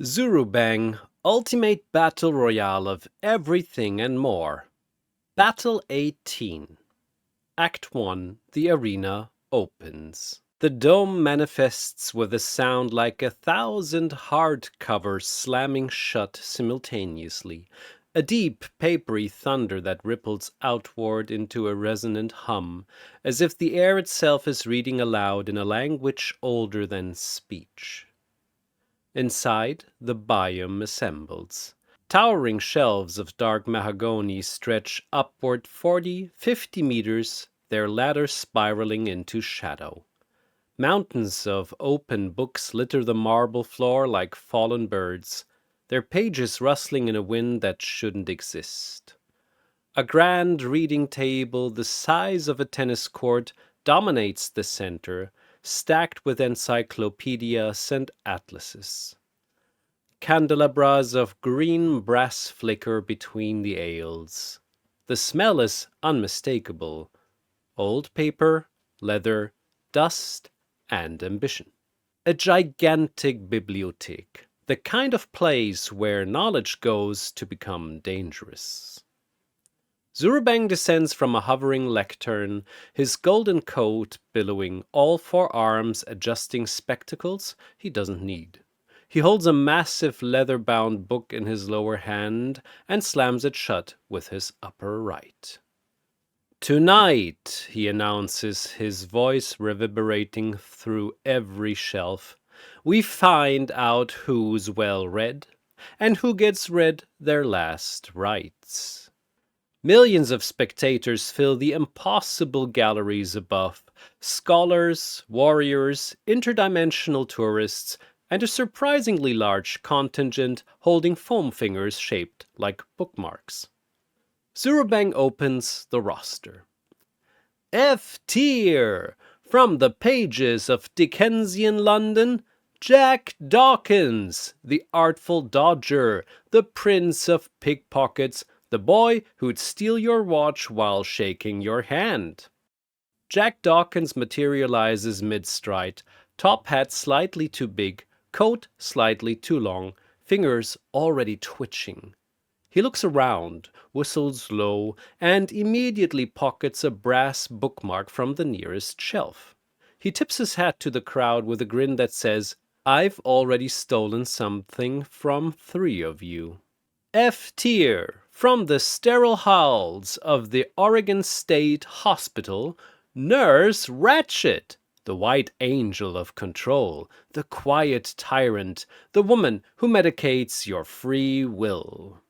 Zurubang, Ultimate Battle Royale of Everything and More. Battle 18. Act 1. The arena opens. The dome manifests with a sound like 1,000 hardcovers slamming shut simultaneously, a deep, papery thunder that ripples outward into a resonant hum, as if the air itself is reading aloud in a language older than speech. Inside, the biome assembles. Towering shelves of dark mahogany stretch upward 40-50 meters, their ladders spiraling into shadow. Mountains of open books litter the marble floor like fallen birds, their pages rustling in a wind that shouldn't exist. A grand reading table the size of a tennis court dominates the center, stacked with encyclopedias and atlases. Candelabras of green brass flicker between the aisles. The smell is unmistakable. Old paper, leather, dust, and ambition. A gigantic bibliothèque, the kind of place where knowledge goes to become dangerous. Zurubang descends from a hovering lectern, his golden coat billowing, all 4 arms adjusting spectacles he doesn't need. He holds a massive leather-bound book in his lower hand and slams it shut with his upper right. "Tonight," he announces, his voice reverberating through every shelf, "we find out who's well-read and who gets read their last rites." Millions of spectators fill the impossible galleries above, scholars, warriors, interdimensional tourists, and a surprisingly large contingent holding foam fingers shaped like bookmarks. Zurubang opens the roster. F tier! From the pages of Dickensian London, Jack Dawkins, the artful dodger, the prince of pickpockets, the boy who'd steal your watch while shaking your hand. Jack Dawkins materializes mid-stride, top hat slightly too big, coat slightly too long, fingers already twitching. He looks around, whistles low, and immediately pockets a brass bookmark from the nearest shelf. He tips his hat to the crowd with a grin that says, "I've already stolen something from 3 of you." F tier! From the sterile halls of the Oregon State Hospital, Nurse Ratched, the white angel of control, the quiet tyrant, the woman who medicates your free will.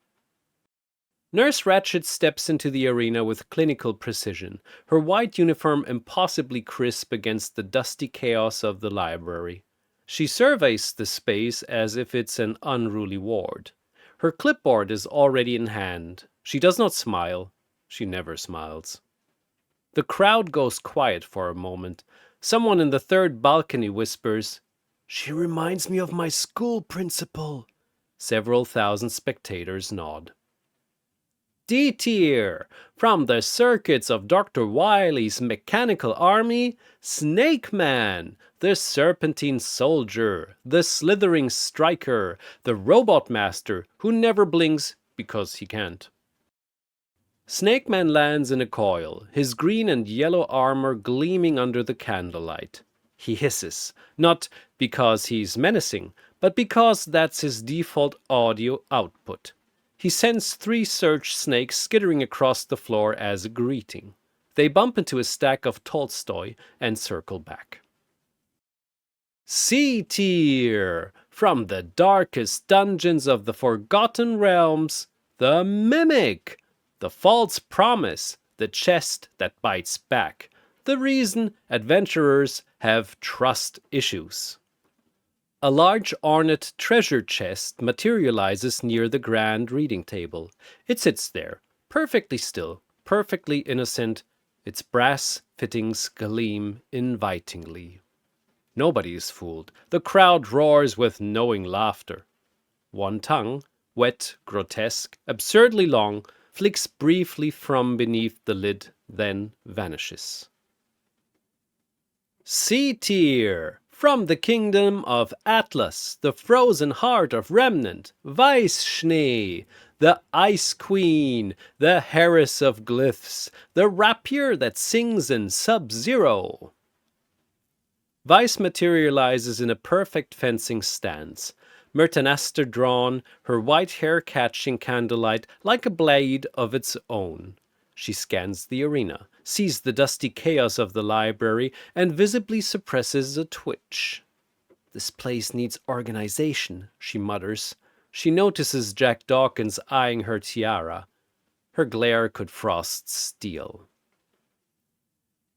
Nurse Ratched steps into the arena with clinical precision, her white uniform impossibly crisp against the dusty chaos of the library. She surveys the space as if it's an unruly ward. Her clipboard is already in hand. She does not smile. She never smiles. The crowd goes quiet for a moment. Someone in the third balcony whispers, "She reminds me of my school principal." Several thousand spectators nod. D tier! From the circuits of Dr. Wily's mechanical army, Snake Man, the serpentine soldier, the slithering striker, the robot master who never blinks because he can't. Snake Man lands in a coil, his green and yellow armor gleaming under the candlelight. He hisses, not because he's menacing, but because that's his default audio output. He sends 3 surge snakes skittering across the floor as a greeting. They bump into a stack of Tolstoy and circle back. C tier! From the darkest dungeons of the Forgotten Realms, the Mimic! The false promise, the chest that bites back, the reason adventurers have trust issues. A large ornate treasure chest materializes near the grand reading table. It sits there, perfectly still, perfectly innocent. Its brass fittings gleam invitingly. Nobody is fooled. The crowd roars with knowing laughter. One tongue, wet, grotesque, absurdly long, flicks briefly from beneath the lid, then vanishes. C tier! From the kingdom of Atlas, the frozen heart of Remnant, Weiss Schnee, the Ice Queen, the heiress of glyphs, the rapier that sings in Sub-Zero. Weiss materializes in a perfect fencing stance, Myrtanaster drawn, her white hair catching candlelight like a blade of its own. She scans the arena, sees the dusty chaos of the library, and visibly suppresses a twitch. "This place needs organization," she mutters. She notices Jack Dawkins eyeing her tiara. Her glare could frost steel.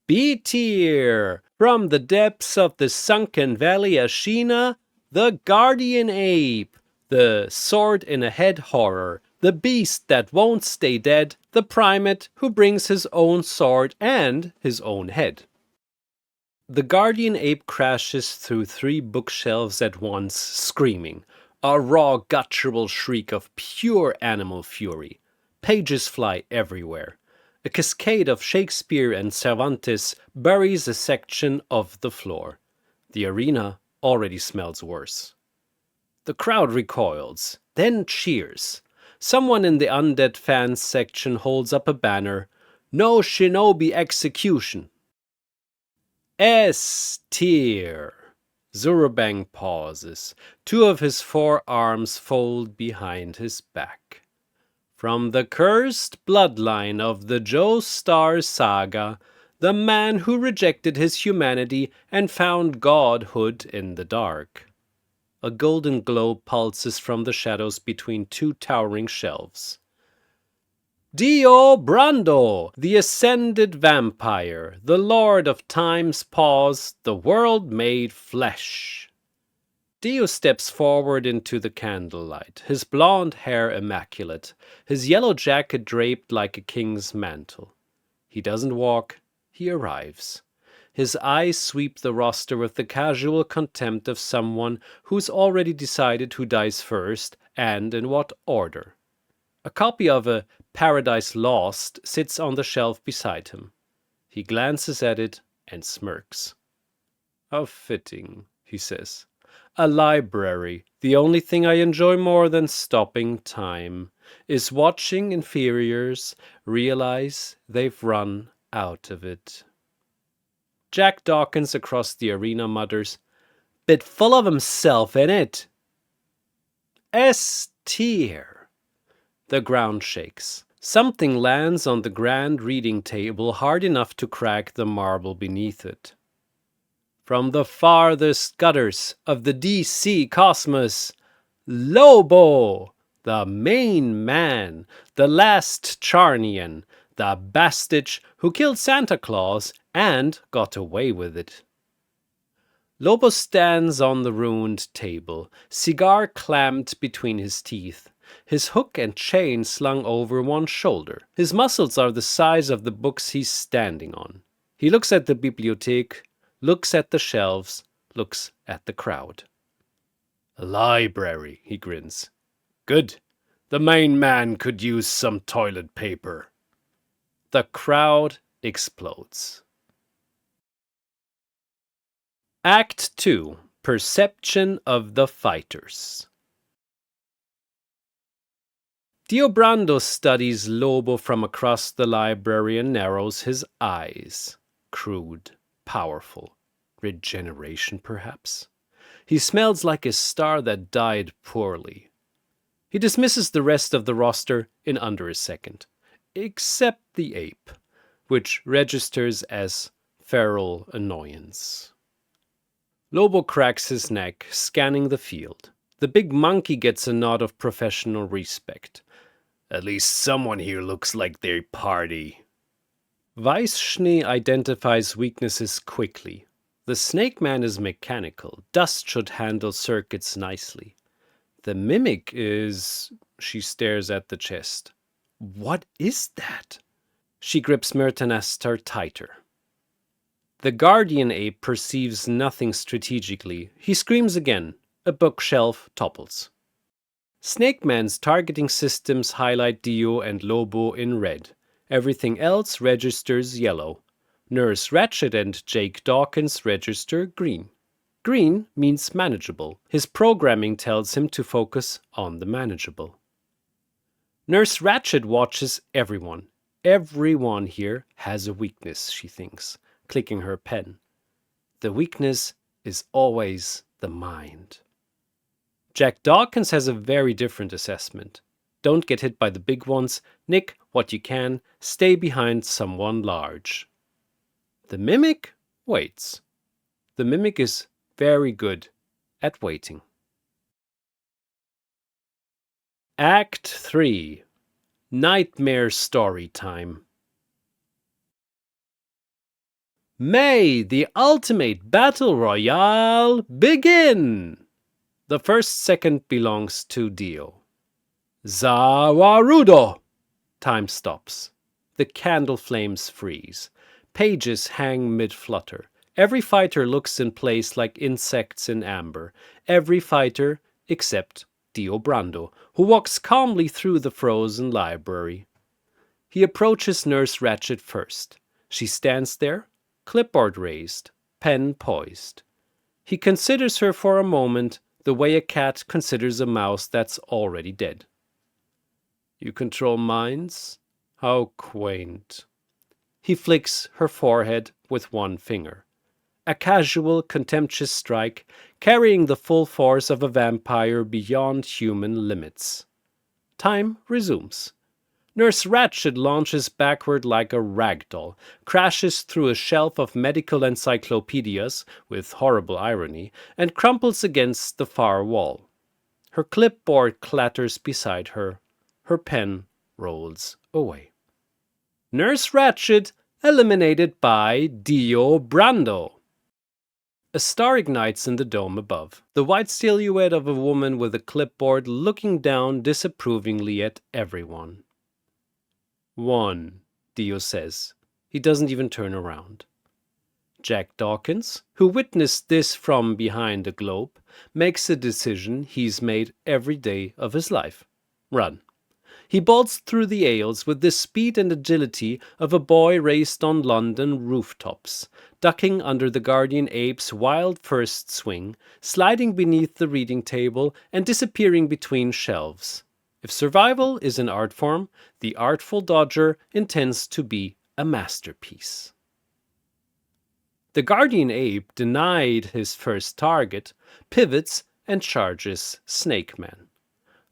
B-tier! From the depths of the sunken valley Ashina, the guardian ape, the sword in a head horror, the beast that won't stay dead, the primate who brings his own sword and his own head. The guardian ape crashes through 3 bookshelves at once, screaming, a raw, guttural shriek of pure animal fury. Pages fly everywhere. A cascade of Shakespeare and Cervantes buries a section of the floor. The arena already smells worse. The crowd recoils, then cheers. Someone in the undead fans section holds up a banner, "No shinobi execution." S tier. Zurubang pauses. 2 of his 4 arms fold behind his back. From the cursed bloodline of the Joestar saga, the man who rejected his humanity and found godhood in the dark. A golden glow pulses from the shadows between 2 towering shelves. Dio Brando, the ascended vampire, the lord of time's pause, the world made flesh. Dio steps forward into the candlelight, his blonde hair immaculate, his yellow jacket draped like a king's mantle. He doesn't walk, he arrives. His eyes sweep the roster with the casual contempt of someone who's already decided who dies first and in what order. A copy of A Paradise Lost sits on the shelf beside him. He glances at it and smirks. "How fitting," he says. "A library, the only thing I enjoy more than stopping time, is watching inferiors realize they've run out of it." Jack Dawkins across the arena mutters, "Bit full of himself, innit?" S tier. The ground shakes. Something lands on the grand reading table hard enough to crack the marble beneath it. From the farthest gutters of the DC cosmos, Lobo, the main man, the last Charnian, the bastard who killed Santa Claus and got away with it. Lobo stands on the ruined table, cigar clamped between his teeth, his hook and chain slung over one shoulder. His muscles are the size of the books he's standing on. He looks at the bibliothèque, looks at the shelves, looks at the crowd. "A library," he grins. "Good. The main man could use some toilet paper." The crowd explodes. Act 2. Perception of the Fighters. Dio Brando studies Lobo from across the library and narrows his eyes. Crude, powerful. Regeneration, perhaps? He smells like a star that died poorly. He dismisses the rest of the roster in under a second, except the ape, which registers as feral annoyance. Lobo cracks his neck, scanning the field. The big monkey gets a nod of professional respect. "At least someone here looks like they party." Weiss Schnee identifies weaknesses quickly. The snake man is mechanical. Dust should handle circuits nicely. The mimic is... She stares at the chest. What is that? She grips Myrtanaster tighter. The guardian ape perceives nothing strategically. He screams again. A bookshelf topples. Snake Man's targeting systems highlight Dio and Lobo in red. Everything else registers yellow. Nurse Ratched and Jake Dawkins register green. Green means manageable. His programming tells him to focus on the manageable. Nurse Ratched watches everyone. Everyone here has a weakness, she thinks, clicking her pen. The weakness is always the mind. Jack Dawkins has a very different assessment. Don't get hit by the big ones, nick what you can, stay behind someone large. The mimic waits. The mimic is very good at waiting. Act 3. Nightmare Story Time. May the ultimate battle royale begin! The first second belongs to Dio. Zawarudo! Time stops. The candle flames freeze. Pages hang mid-flutter. Every fighter looks in place like insects in amber. Every fighter except Dio Brando, who walks calmly through the frozen library. He approaches Nurse Ratched first. She stands there, clipboard raised, pen poised. He considers her for a moment the way a cat considers a mouse that's already dead. You control minds? How quaint. He flicks her forehead with one finger. A casual, contemptuous strike, carrying the full force of a vampire beyond human limits. Time resumes. Nurse Ratched launches backward like a ragdoll, crashes through a shelf of medical encyclopedias, with horrible irony, and crumples against the far wall. Her clipboard clatters beside her. Her pen rolls away. Nurse Ratched eliminated by Dio Brando. A star ignites in the dome above, the white silhouette of a woman with a clipboard looking down disapprovingly at everyone. 1, Dio says. He doesn't even turn around. Jack Dawkins, who witnessed this from behind a globe, makes a decision he's made every day of his life. Run. He bolts through the aisles with the speed and agility of a boy raised on London rooftops, ducking under the guardian ape's wild first swing, sliding beneath the reading table, and disappearing between shelves. If survival is an art form, the artful dodger intends to be a masterpiece. The guardian ape, denied his first target, pivots and charges Snake Man.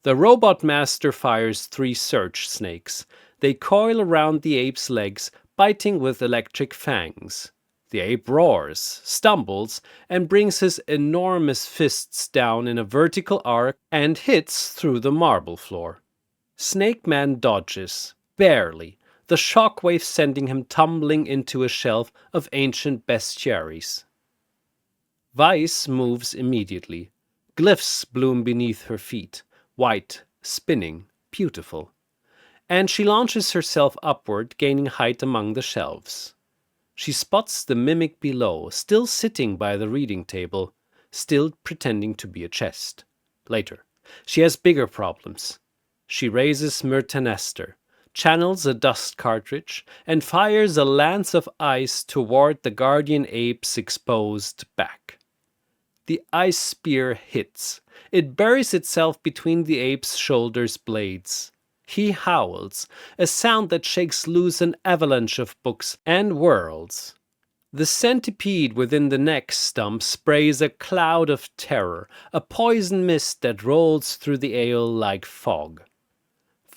The robot master fires 3 search snakes. They coil around the ape's legs, biting with electric fangs. The ape roars, stumbles, and brings his enormous fists down in a vertical arc and hits through the marble floor. Snake Man dodges, barely, the shockwave sending him tumbling into a shelf of ancient bestiaries. Weiss moves immediately. Glyphs bloom beneath her feet. White, spinning, beautiful. And she launches herself upward, gaining height among the shelves. She spots the mimic below, still sitting by the reading table, still pretending to be a chest. Later, she has bigger problems. She raises Myrtanester, channels a dust cartridge, and fires a lance of ice toward the guardian ape's exposed back. The ice spear hits. It buries itself between the ape's shoulder's blades. He howls, a sound that shakes loose an avalanche of books and worlds. The centipede within the neck stump sprays a cloud of terror, a poison mist that rolls through the aisle like fog.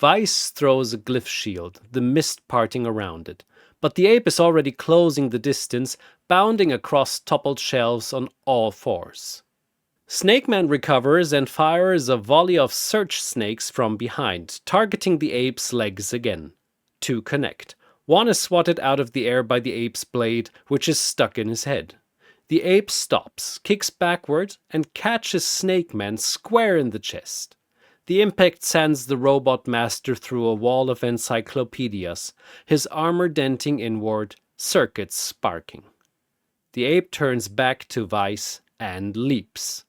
Weiss throws a glyph shield, the mist parting around it, but the ape is already closing the distance, bounding across toppled shelves on all fours. Snake Man recovers and fires a volley of search snakes from behind, targeting the ape's legs again. 2 connect. One is swatted out of the air by the ape's blade, which is stuck in his head. The ape stops, kicks backward, and catches Snake Man square in the chest. The impact sends the robot master through a wall of encyclopedias, his armor denting inward, circuits sparking. The ape turns back to Weiss and leaps.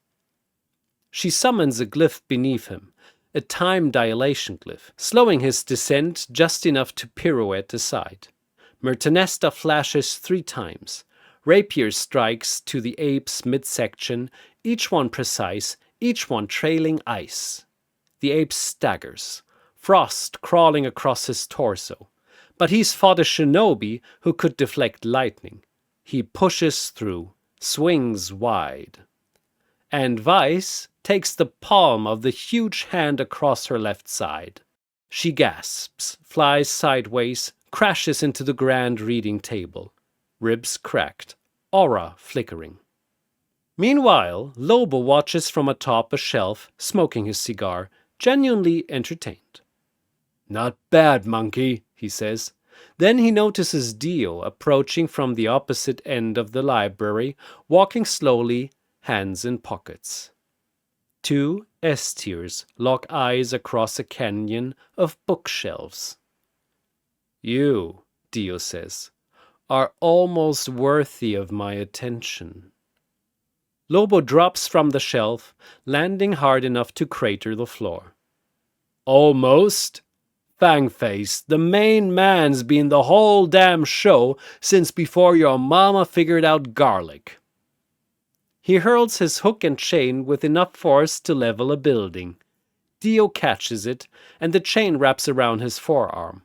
She summons a glyph beneath him, a time dilation glyph, slowing his descent just enough to pirouette aside. Myrtanesta flashes 3 times. Rapier strikes to the ape's midsection, each one precise, each one trailing ice. The ape staggers, frost crawling across his torso. But he's fought a shinobi who could deflect lightning. He pushes through, swings wide. And Weiss takes the palm of the huge hand across her left side. She gasps, flies sideways, crashes into the grand reading table. Ribs cracked, aura flickering. Meanwhile, Lobo watches from atop a shelf, smoking his cigar, genuinely entertained. "Not bad, monkey," he says. Then he notices Dio approaching from the opposite end of the library, walking slowly, hands in pockets. Two S-tiers lock eyes across a canyon of bookshelves. "You," Dio says, "are almost worthy of my attention." Lobo drops from the shelf, landing hard enough to crater the floor. "Almost? Fangface, the main man's been the whole damn show since before your mama figured out garlic." He hurls his hook and chain with enough force to level a building. Dio catches it, and the chain wraps around his forearm.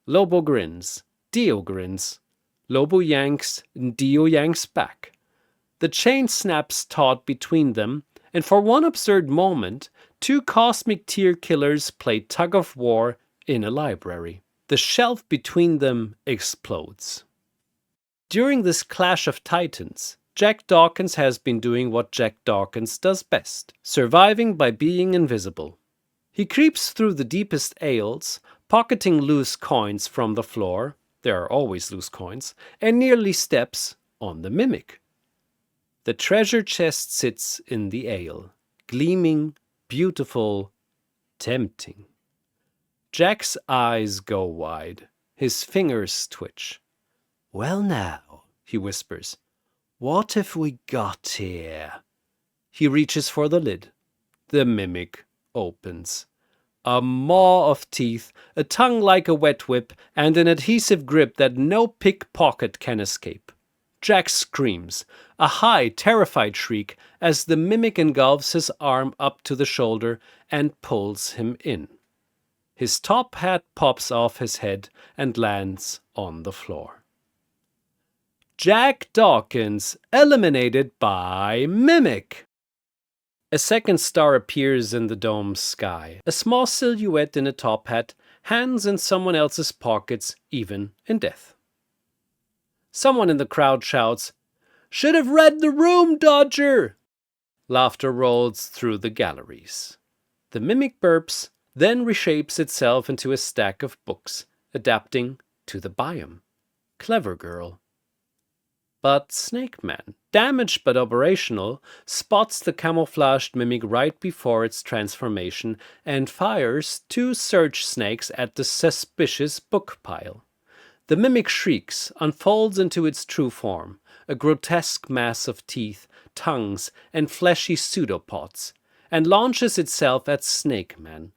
Lobo grins. Dio grins. Lobo yanks, and Dio yanks back. The chain snaps taut between them, and for one absurd moment, two cosmic tier killers play tug-of-war in a library. The shelf between them explodes. During this clash of titans, Jack Dawkins has been doing what Jack Dawkins does best, surviving by being invisible. He creeps through the deepest aisles, pocketing loose coins from the floor, there are always loose coins, and nearly steps on the mimic. The treasure chest sits in the aisle, gleaming, beautiful, tempting. Jack's eyes go wide, his fingers twitch. "Well now," he whispers, "what have we got here?" He reaches for the lid. The mimic opens. A maw of teeth, a tongue like a wet whip, and an adhesive grip that no pickpocket can escape. Jack screams, a high, terrified shriek, as the mimic engulfs his arm up to the shoulder and pulls him in. His top hat pops off his head and lands on the floor. Jack Dawkins eliminated by Mimic. A second star appears in the dome's sky, a small silhouette in a top hat, hands in someone else's pockets, even in death. Someone in the crowd shouts, "Should have read the room, Dodger!" Laughter rolls through the galleries. The mimic burps, then reshapes itself into a stack of books, adapting to the biome. Clever girl. But Snake Man, damaged but operational, spots the camouflaged mimic right before its transformation and fires two surge snakes at the suspicious book pile. The mimic shrieks, unfolds into its true form, a grotesque mass of teeth, tongues, and fleshy pseudopods, and launches itself at Snake Man.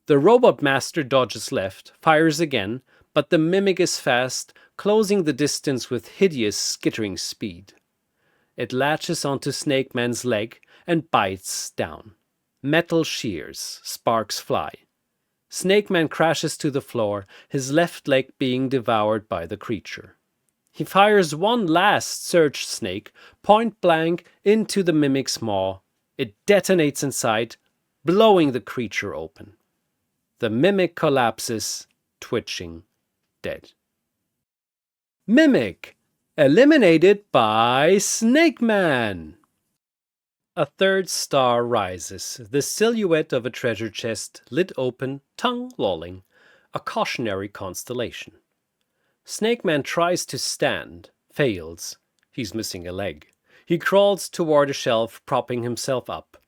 The robot master dodges left, fires again, but the mimic is fast, closing the distance with hideous, skittering speed. It latches onto Snake Man's leg and bites down. Metal shears, sparks fly. Snake Man crashes to the floor, his left leg being devoured by the creature. He fires one last surge snake, point blank, into the mimic's maw. It detonates inside, blowing the creature open. The mimic collapses, twitching, dead. Mimic, eliminated by Snake Man. A third star rises, the silhouette of a treasure chest, lid open, tongue lolling, a cautionary constellation. Snake Man tries to stand, fails. He's missing a leg. He crawls toward a shelf, propping himself up.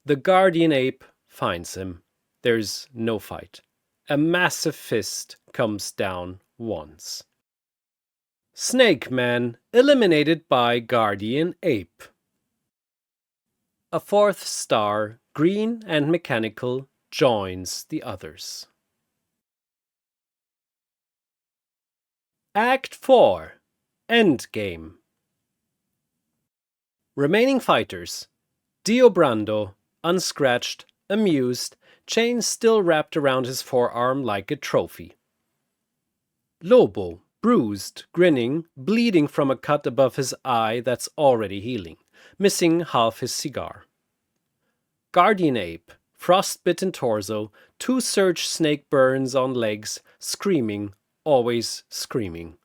The guardian ape finds him. There's no fight. A massive fist comes down once. Snake Man eliminated by Guardian Ape. A fourth star, green and mechanical, joins the others. Act 4. Endgame. Remaining fighters: Dio Brando, unscratched, amused, chain still wrapped around his forearm like a trophy. Lobo, bruised, grinning, bleeding from a cut above his eye that's already healing, missing half his cigar. Guardian Ape, frost-bitten torso, 2 surge snake burns on legs, screaming, always screaming.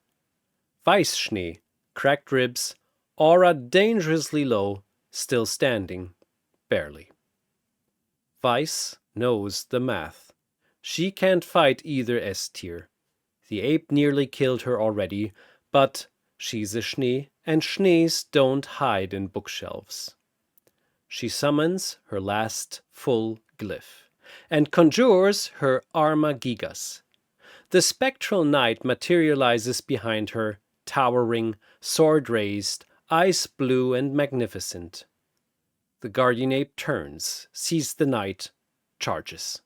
Weiss Schnee, cracked ribs, aura dangerously low, still standing, barely. Weiss knows the math. She can't fight either S-tier. The ape nearly killed her already, but she's a Schnee, and Schnees don't hide in bookshelves. She summons her last full glyph, and conjures her Arma Gigas. The spectral knight materializes behind her, towering, sword raised, ice blue and magnificent. The guardian ape turns, sees the knight, charges.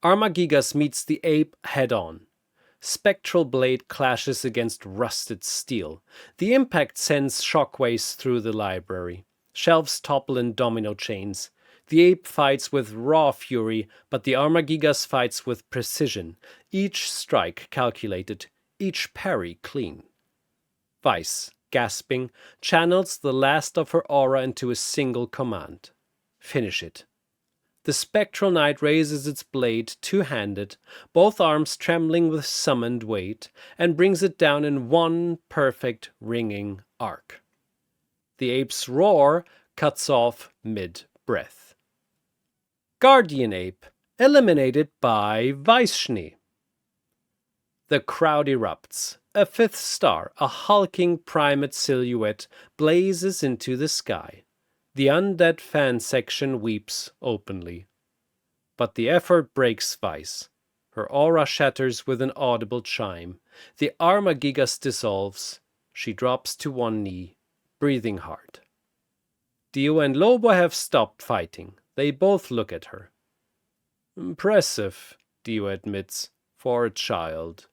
Arma Gigas meets the ape head-on. Spectral blade clashes against rusted steel. The impact sends shockwaves through the library. Shelves topple in domino chains. The ape fights with raw fury, but the Arma Gigas fights with precision. Each strike calculated, each parry clean. Weiss, gasping, channels the last of her aura into a single command. Finish it. The spectral knight raises its blade two-handed, both arms trembling with summoned weight, and brings it down in one perfect ringing arc. The ape's roar cuts off mid-breath. Guardian Ape, eliminated by Weiss Schnee. The crowd erupts. A 5th star, a hulking primate silhouette, blazes into the sky. The undead fan section weeps openly. But the effort breaks Weiss. Her aura shatters with an audible chime. The Arma Gigas dissolves. She drops to one knee, breathing hard. Dio and Lobo have stopped fighting. They both look at her. Impressive, Dio admits, for a child.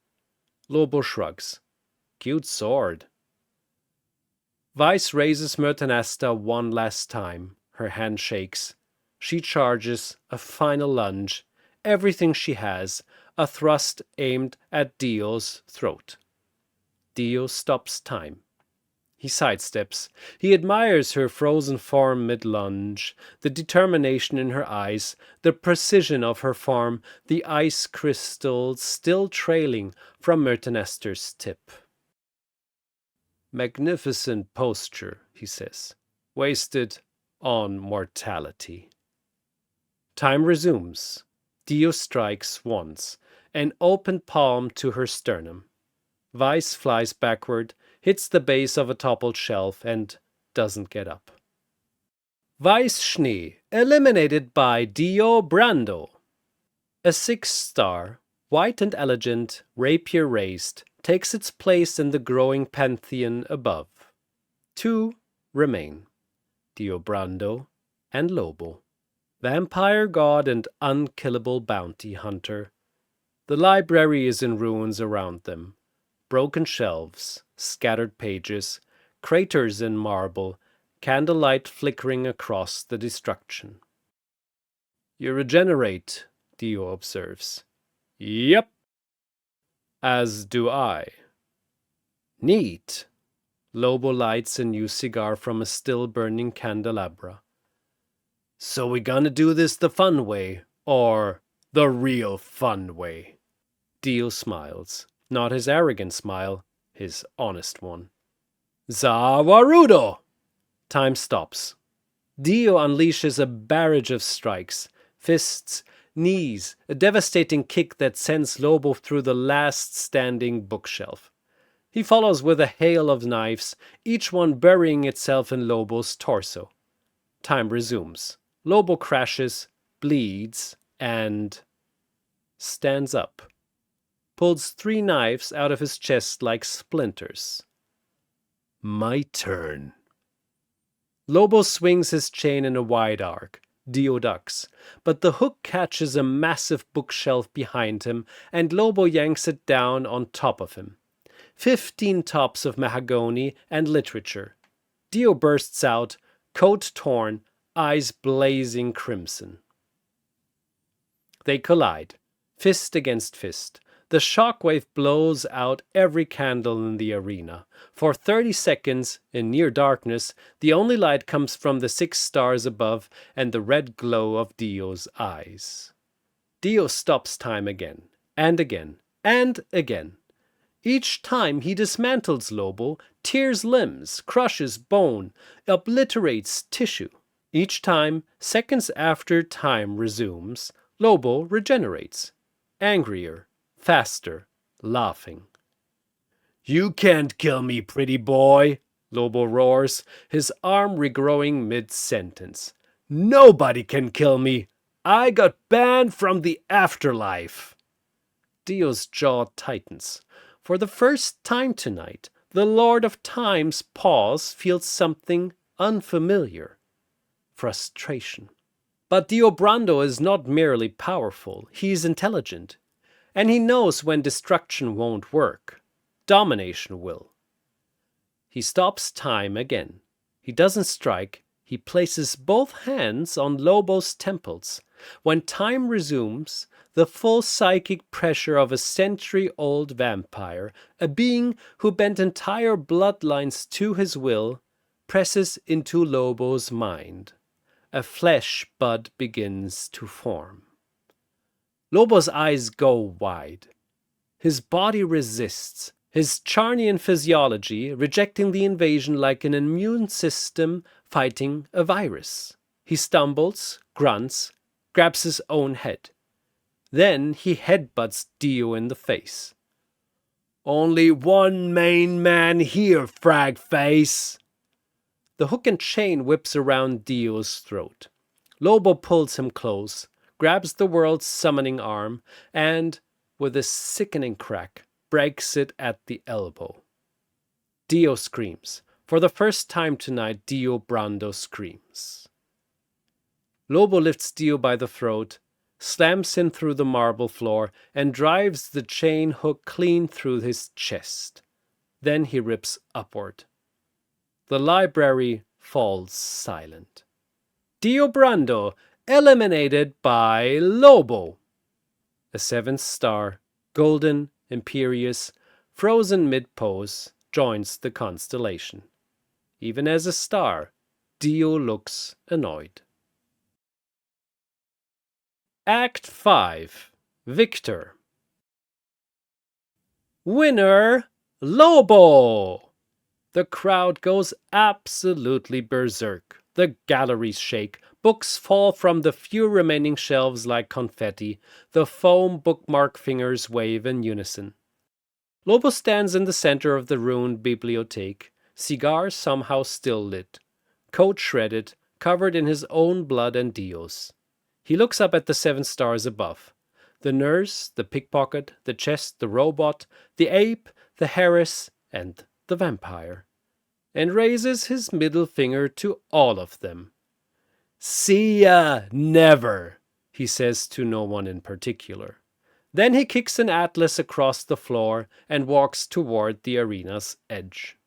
Lobo shrugs. Cute sword. Weiss raises Myrtanasta one last time. Her hand shakes. She charges, a final lunge. Everything she has, a thrust aimed at Dio's throat. Dio stops time. He sidesteps. He admires her frozen form mid-lunge, the determination in her eyes, the precision of her form, the ice crystals still trailing from Myrtanaster's tip. Magnificent posture, he says, wasted on mortality. Time resumes. Dio strikes once, an open palm to her sternum. Weiss flies backward, hits the base of a toppled shelf, and doesn't get up. Weiss Schnee, eliminated by Dio Brando. A 6-star, white and elegant, rapier raised, takes its place in the growing pantheon above. 2 remain, Dio Brando and Lobo. Vampire god and unkillable bounty hunter. The library is in ruins around them. Broken shelves, scattered pages, craters in marble, candlelight flickering across the destruction. You regenerate, Dio observes. Yep. As do I. Neat. Lobo lights a new cigar from a still-burning candelabra. So we gonna do this the fun way, or the real fun way? Dio smiles. Not his arrogant smile, his honest one. Zawarudo! Time stops. Dio unleashes a barrage of strikes, fists, knees, a devastating kick that sends Lobo through the last standing bookshelf. He follows with a hail of knives, each one burying itself in Lobo's torso. Time resumes. Lobo crashes, bleeds, and stands up. Pulls 3 knives out of his chest like splinters. My turn. Lobo swings his chain in a wide arc. Dio ducks, but the hook catches a massive bookshelf behind him, and Lobo yanks it down on top of him. 15 tops of mahogany and literature. Dio bursts out, coat torn, eyes blazing crimson. They collide, fist against fist. The shockwave blows out every candle in the arena. For 30 seconds, in near darkness, the only light comes from the 6 stars above and the red glow of Dio's eyes. Dio stops time again, and again, and again. Each time he dismantles Lobo, tears limbs, crushes bone, obliterates tissue. Each time, seconds after time resumes, Lobo regenerates, angrier, faster, laughing. "You can't kill me, pretty boy," Lobo roars, his arm regrowing mid-sentence. "Nobody can kill me. I got banned from the afterlife." Dio's jaw tightens. For the first time tonight, the Lord of Time's paws feels something unfamiliar. Frustration. But Dio Brando is not merely powerful, he's intelligent. And he knows when destruction won't work. Domination will. He stops time again. He doesn't strike, he places both hands on Lobo's temples. When time resumes, the full psychic pressure of a century-old vampire, a being who bent entire bloodlines to his will, presses into Lobo's mind. A flesh bud begins to form. Lobo's eyes go wide. His body resists, his Charnian physiology rejecting the invasion like an immune system fighting a virus. He stumbles, grunts, grabs his own head. Then he headbutts Dio in the face. "Only one main man here, frag face!" The hook and chain whips around Dio's throat. Lobo pulls him close, grabs the world's summoning arm, and, with a sickening crack, breaks it at the elbow. Dio screams. For the first time tonight, Dio Brando screams. Lobo lifts Dio by the throat, slams him through the marble floor, and drives the chain hook clean through his chest. Then he rips upward. The library falls silent. Dio Brando eliminated by Lobo. A 7th star, golden, imperious, frozen mid-pose, joins the constellation. Even as a star, Dio looks annoyed. Act 5. Victor. Winner, Lobo! The crowd goes absolutely berserk. The galleries shake. Books fall from the few remaining shelves like confetti. The foam bookmark fingers wave in unison. Lobo stands in the center of the ruined bibliothèque, cigar somehow still lit, coat shredded, covered in his own blood and Dio's. He looks up at the 7 stars above. The nurse, the pickpocket, the chest, the robot, the ape, the Harris, and the vampire, and raises his middle finger to all of them. "See ya, never," he says to no one in particular. Then he kicks an atlas across the floor and walks toward the arena's edge.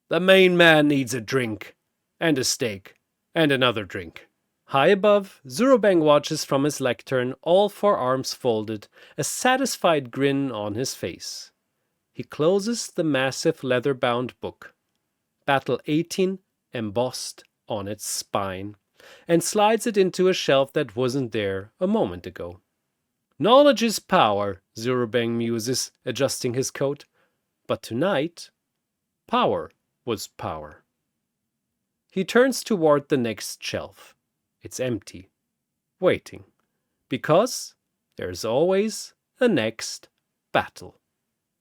"The main man needs a drink, and a steak, and another drink." High above, Zurubang watches from his lectern, all 4 arms folded, a satisfied grin on his face. He closes the massive leather-bound book, Battle 18 embossed on its spine, and slides it into a shelf that wasn't there a moment ago. "Knowledge is power," Zurubang muses, adjusting his coat. But tonight, power was power. He turns toward the next shelf. It's empty, waiting, because there's always a next battle.